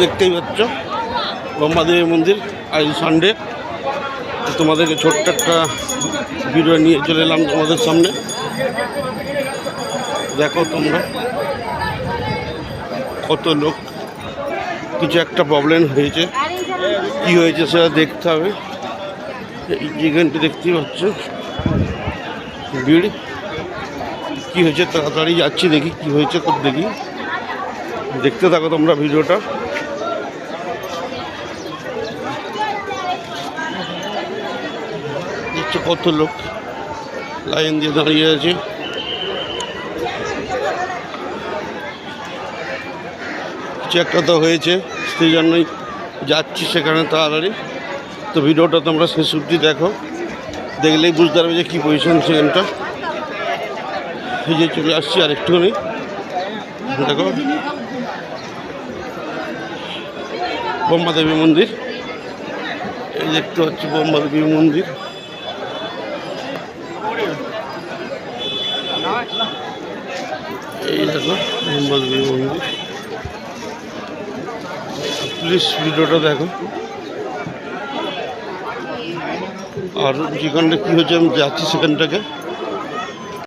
দেখতেই পাচ্ছ ব্রহ্মাদেবী মন্দির, আজ সানডে। তোমাদেরকে ছোট্ট একটা ভিডিও নিয়ে চলে এলাম তোমাদের সামনে। দেখো তোমরা কত লোক, কিছু একটা প্রবলেম হয়েছে, কি হয়েছে সেটা দেখতে হবে। এই যেখানটি দেখতেই পাচ্ছ ভিড়, কি হয়েছে তাড়াতাড়ি যাচ্ছি, দেখি কি হয়েছে, দেখি। দেখতে থাকো তোমরা ভিডিওটা। দেখছো কত লোক লাইন দিয়ে দাঁড়িয়ে আছে। কিছু একটা তো হয়েছে, সেই জন্যই যাচ্ছি সেখানে তাড়াতাড়ি। তো ভিডিওটা তোমরা শেষ অবধি দেখো, দেখলেই বুঝতে পারবে যে কী পজিশন সেখানটা। এই যে চলে আসছি আর একটুখানি, দেখো ব্রহ্মাদেবী মন্দির। এই দেখতে পাচ্ছি ব্রহ্মাদেবী মন্দির। এই দেখো ব্রহ্মাদেবী মন্দির। প্লিজ ভিডিওটা দেখো। আর যেখানটা কী হয়েছে আমি যাচ্ছি সেখানটাকে।